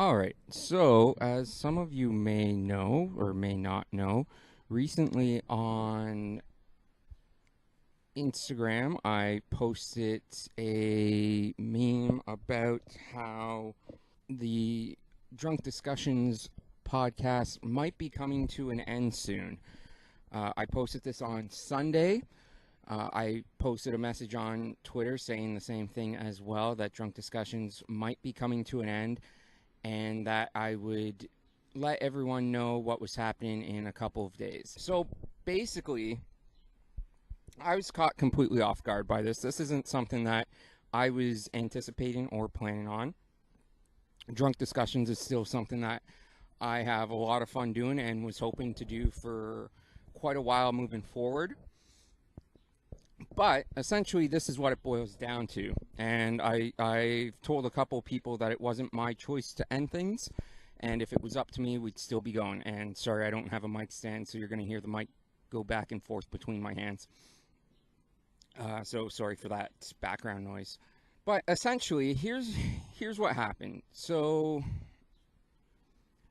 All right. So, as some of you may know or may not know, recently on Instagram, I posted a meme about how the Drunk Discussions podcast might be coming to an end soon. I posted this on Sunday. I posted a message on Twitter saying the same thing as well, that Drunk Discussions might be coming to an end and that I would let everyone know what was happening in a couple of days. So basically, I was caught completely off guard by this. This isn't something that I was anticipating or planning on. Drunk Discussions is still something that I have a lot of fun doing and was hoping to do for quite a while moving forward. But essentially, this is what it boils down to. And I've told a couple people that it wasn't my choice to end things. And if it was up to me, we'd still be going. And sorry, I don't have a mic stand, so you're going to hear the mic go back and forth between my hands. So sorry for that background noise. But essentially, here's what happened. So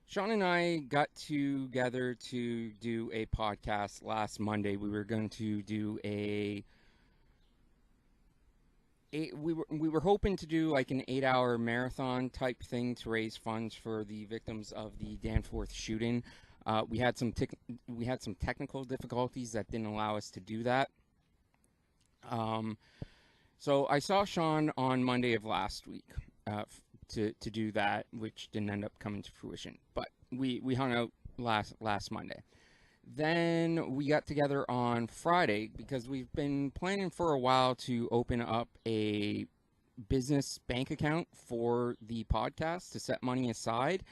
Sean and I got together to do a podcast last Monday. We were going to do we were hoping to do like an 8-hour marathon type thing to raise funds for the victims of the Danforth shooting. We had some technical difficulties that didn't allow us to do that. So I saw Sean on Monday of last week to do that, which didn't end up coming to fruition. But we hung out last Monday. Then we got together on Friday because we've been planning for a while to open up a business bank account for the podcast to set money aside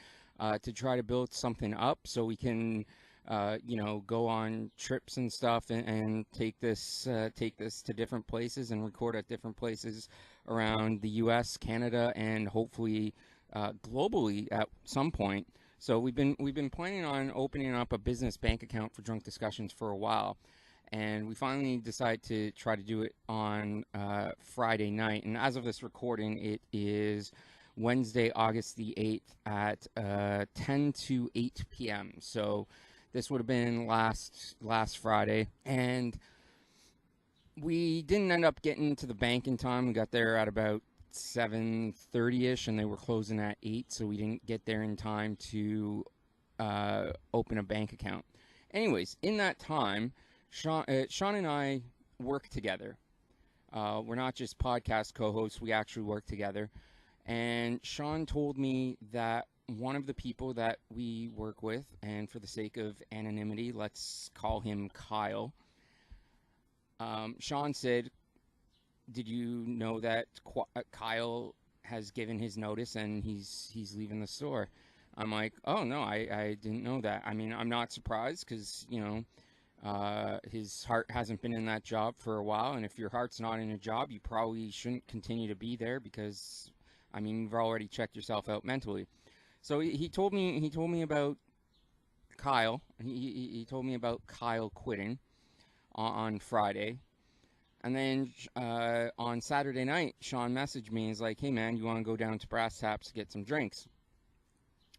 to try to build something up so we can go on trips and stuff and take this to different places and record at different places around the U.S., Canada, and hopefully globally at some point. So we've been planning on opening up a business bank account for Drunk Discussions for a while, and we finally decided to try to do it on Friday night. And as of this recording, it is Wednesday, August the 8th at 10 to 8 p.m. So this would have been last Friday, and we didn't end up getting to the bank in time. We got there at about 7:30ish, and they were closing at 8, so we didn't get there in time to open a bank account. Anyways, in that time, Sean and I work together. We're not just podcast co-hosts, we actually work together. And Sean told me that one of the people that we work with, and for the sake of anonymity, let's call him Kyle. Sean said, "Did you know that Kyle has given his notice and he's leaving the store?" I'm like, "Oh no, I didn't know that." I mean, I'm not surprised because his heart hasn't been in that job for a while, and if your heart's not in a job, you probably shouldn't continue to be there because, I mean, you've already checked yourself out mentally. So he told me about Kyle. He told me about Kyle quitting on Friday. And then on Saturday night, Sean messaged me and he's like, "Hey man, you want to go down to Brass Taps to get some drinks?"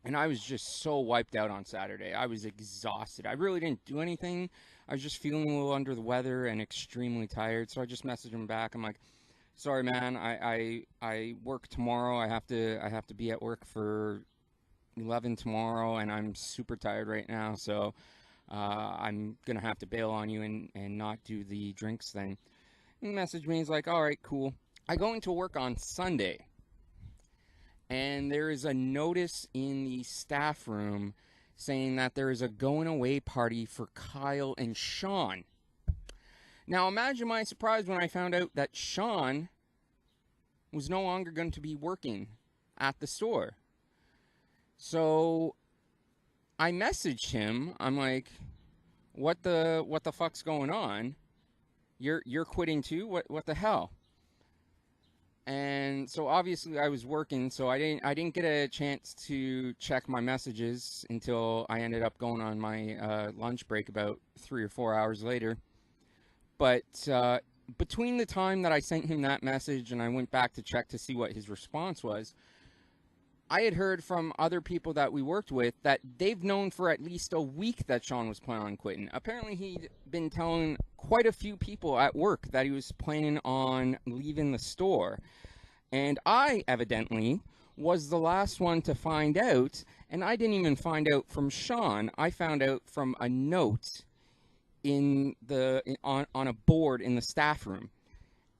And I was just so wiped out on Saturday. I was exhausted. I really didn't do anything. I was just feeling a little under the weather and extremely tired. So I just messaged him back. I'm like, "Sorry man, I work tomorrow. I have to be at work for 11 tomorrow, and I'm super tired right now. So I'm gonna have to bail on you and not do the drinks thing." He messaged me. He's like, "All right, cool." I go into work on Sunday, and there is a notice in the staff room saying that there is a going away party for Kyle and Sean. Now, imagine my surprise when I found out that Sean was no longer going to be working at the store. So I messaged him. I'm like, what the fuck's going on? You're quitting too? What the hell? And so obviously I was working, so I didn't get a chance to check my messages until I ended up going on my lunch break about 3 or 4 hours later. But between the time that I sent him that message and I went back to check to see what his response was, I had heard from other people that we worked with that they've known for at least a week that Shawn was planning on quitting. Apparently, he'd been telling quite a few people at work that he was planning on leaving the store. And I, evidently, was the last one to find out, and I didn't even find out from Shawn. I found out from a note on a board in the staff room.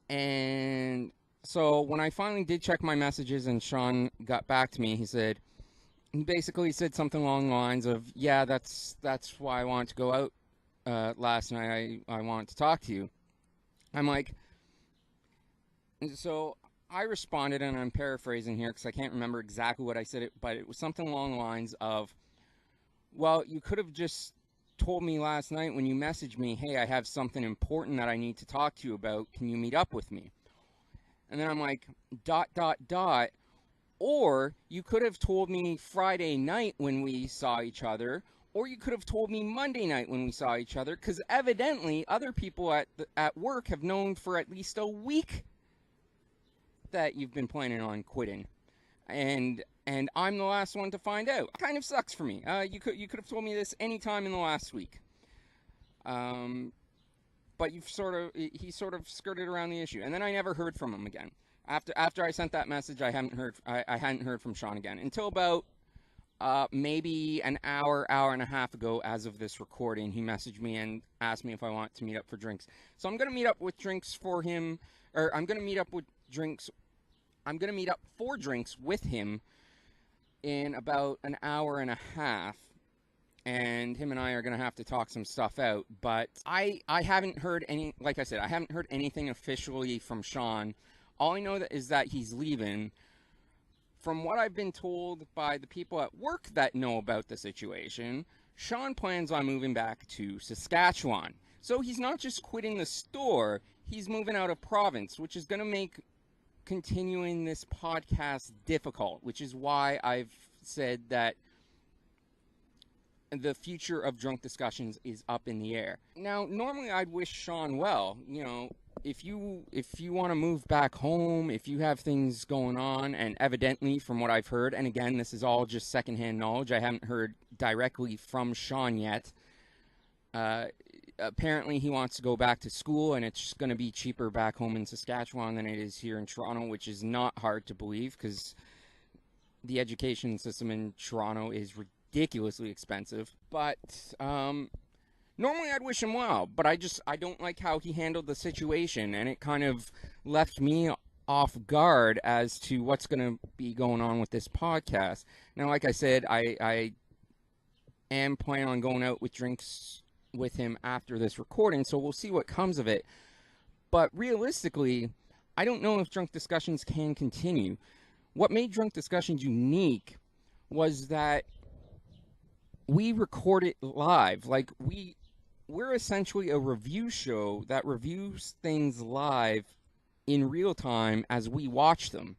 And so when I finally did check my messages and Shawn got back to me, he basically said something along the lines of, yeah, that's why I wanted to go out last night. I wanted to talk to you. I'm like, so I responded, and I'm paraphrasing here because I can't remember exactly what I said, but it was something along the lines of, well, you could have just told me last night when you messaged me, hey, I have something important that I need to talk to you about. Can you meet up with me? And then I'm like, ... Or you could have told me Friday night when we saw each other, or you could have told me Monday night when we saw each other, because evidently other people at work have known for at least a week that you've been planning on quitting. And I'm the last one to find out. Kind of sucks for me. You could have told me this any time in the last week. But he sort of skirted around the issue, and then I never heard from him again. After I sent that message, I hadn't heard from Shawn again until about maybe an hour and a half ago. As of this recording, he messaged me and asked me if I want to meet up for drinks. So I'm gonna meet up with drinks for him, or I'm gonna meet up with drinks. I'm gonna meet up for drinks with him in about an hour and a half. And him and I are going to have to talk some stuff out. But I haven't heard any, like I said, I haven't heard anything officially from Shawn. All I know is that he's leaving. From what I've been told by the people at work that know about the situation, Shawn plans on moving back to Saskatchewan. So he's not just quitting the store, he's moving out of province, which is going to make continuing this podcast difficult, which is why I've said that the future of Drunk Discussions is up in the air. Now, normally I'd wish Shawn well. You know, if you want to move back home, if you have things going on, and evidently from what I've heard, and again, this is all just secondhand knowledge, I haven't heard directly from Shawn yet. Apparently he wants to go back to school, and it's going to be cheaper back home in Saskatchewan than it is here in Toronto, which is not hard to believe because the education system in Toronto is ridiculously expensive. But normally I'd wish him well, but I don't like how he handled the situation, and it kind of left me off guard as to what's going to be going on with this podcast. Now, like I said, I am planning on going out with drinks with him after this recording, so we'll see what comes of it. But realistically, I don't know if Drunk Discussions can continue. What made Drunk Discussions unique was that we record it live. Like, we're essentially a review show that reviews things live in real time as we watch them.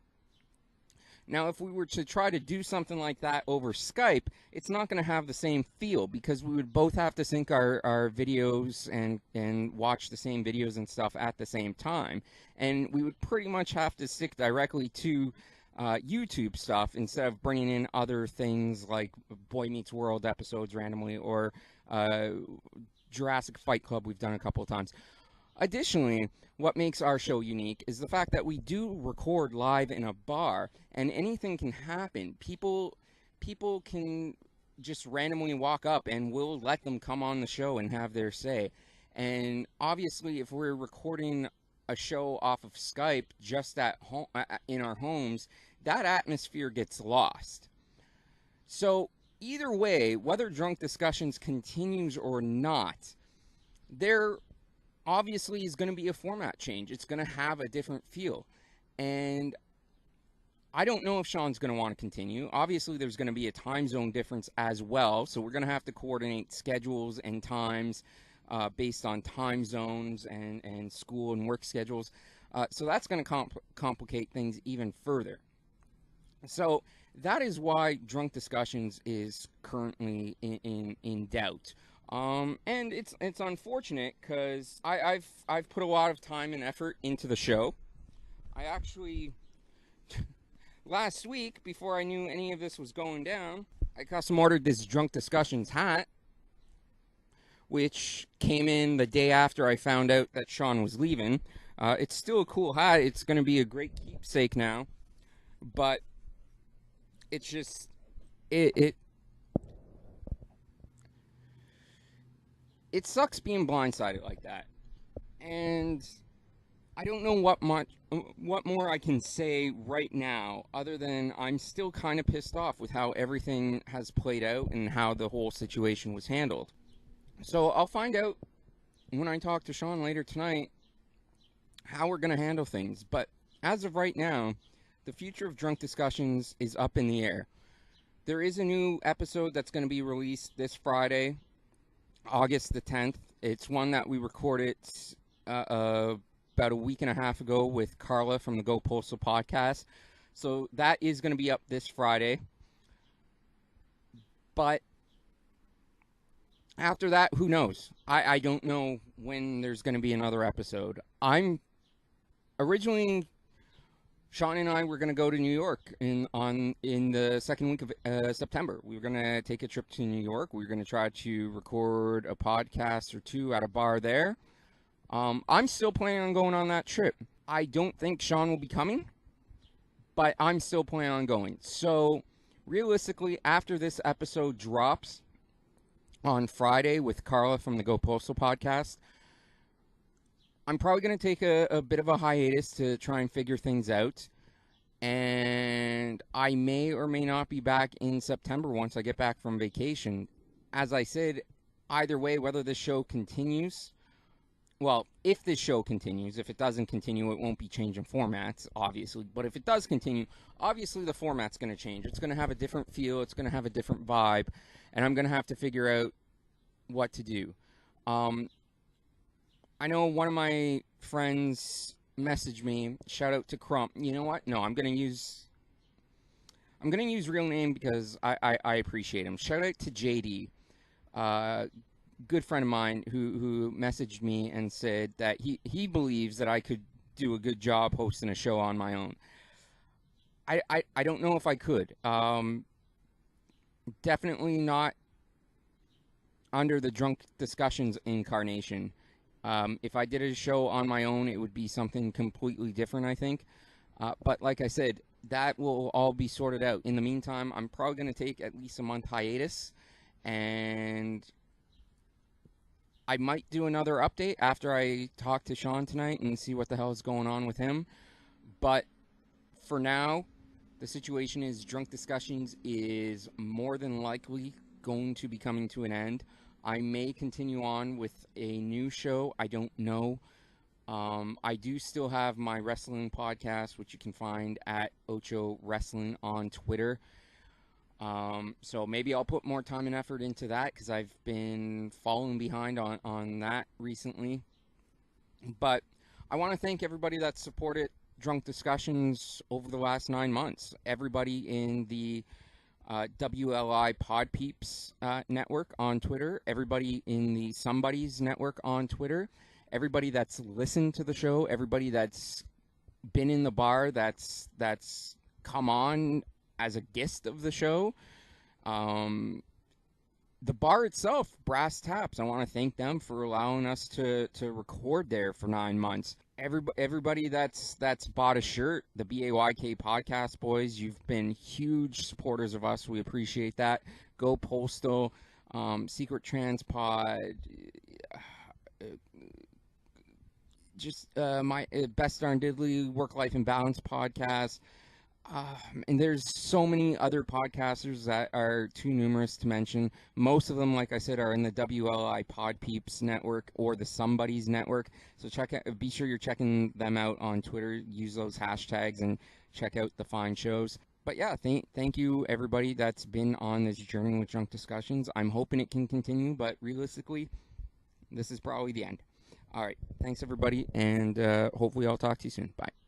Now, if we were to try to do something like that over Skype, it's not going to have the same feel because we would both have to sync our videos and watch the same videos and stuff at the same time. And we would pretty much have to stick directly to YouTube stuff instead of bringing in other things like Boy Meets World episodes randomly, or Jurassic Fight Club we've done a couple of times. Additionally, what makes our show unique is the fact that we do record live in a bar, and anything can happen. People can just randomly walk up, and we'll let them come on the show and have their say. And obviously, if we're recording a show off of Skype just at home, in our homes, that atmosphere gets lost. So either way, whether Drunk Discussions continues or not, there obviously is going to be a format change. It's going to have a different feel. And I don't know if Shawn's going to want to continue. Obviously, there's going to be a time zone difference as well. So we're going to have to coordinate schedules and times based on time zones and school and work schedules. So that's going to complicate things even further. So that is why Drunk Discussions is currently in doubt. And it's unfortunate because I've put a lot of time and effort into the show. I actually last week, before I knew any of this was going down, I custom ordered this Drunk Discussions hat, which came in the day after I found out that Shawn was leaving. It's still a cool hat. It's going to be a great keepsake now, but it's just it sucks being blindsided like that, and I don't know what more I can say right now, other than I'm still kind of pissed off with how everything has played out and how the whole situation was handled. So I'll find out when I talk to Shawn later tonight how we're going to handle things. But as of right now, the future of Drunk Discussions is up in the air. There is a new episode that's going to be released this Friday, August the 10th. It's one that we recorded about a week and a half ago with Carla from the Go Postal podcast. So that is going to be up this Friday. But after that, who knows? I don't know when there's going to be another episode. Originally, Shawn and I were going to go to New York in the second week of September. We were going to take a trip to New York. We were going to try to record a podcast or two at a bar there. I'm still planning on going on that trip. I don't think Shawn will be coming, but I'm still planning on going. So, realistically, after this episode drops on Friday with Carla from the Go Postal podcast, I'm probably going to take a bit of a hiatus to try and figure things out. And I may or may not be back in September once I get back from vacation. As I said, either way, whether this show continues, well, if this show continues, if it doesn't continue, it won't be changing formats, obviously. But if it does continue, obviously the format's going to change. It's going to have a different feel. It's going to have a different vibe. And I'm going to have to figure out what to do. I know one of my friends messaged me. Shout out to Crump. You know what? No, I'm going to use real name because I appreciate him. Shout out to JD. Good friend of mine who messaged me and said that he believes that I could do a good job hosting a show on my own. I don't know if I could. Definitely not under the Drunk Discussions incarnation. If I did a show on my own, it would be something completely different, I think. But like I said, that will all be sorted out. In the meantime, I'm probably going to take at least a month hiatus, and I might do another update after I talk to Shawn tonight and see what the hell is going on with him. But for now, the situation is Drunk Discussions is more than likely going to be coming to an end. I may continue on with a new show. I don't know. I do still have my wrestling podcast, which you can find at Ocho Wrestling on Twitter. So maybe I'll put more time and effort into that because I've been falling behind on that recently. But I want to thank everybody that supported Drunk Discussions over the last 9 months. Everybody in the WLI Pod Peeps network on Twitter, everybody in the Somebody's network on Twitter, everybody that's listened to the show, everybody that's been in the bar, that's come on as a guest of the show. The bar itself, Brass Taps, I want to thank them for allowing us to record there for 9 months. Everybody that's bought a shirt, the BAYK Podcast Boys, you've been huge supporters of us. We appreciate that. Go Postal, Secret Transpod, just my Best Darn Diddly, Work Life and Balance podcast. And there's so many other podcasters that are too numerous to mention. Most of them, like I said, are in the WLI Pod Peeps network or the Somebody's network. So be sure you're checking them out on Twitter. Use those hashtags and check out the fine shows. But yeah, thank you everybody that's been on this journey with Drunk Discussions. I'm hoping it can continue, but realistically, this is probably the end. All right, thanks everybody, and hopefully I'll talk to you soon. Bye.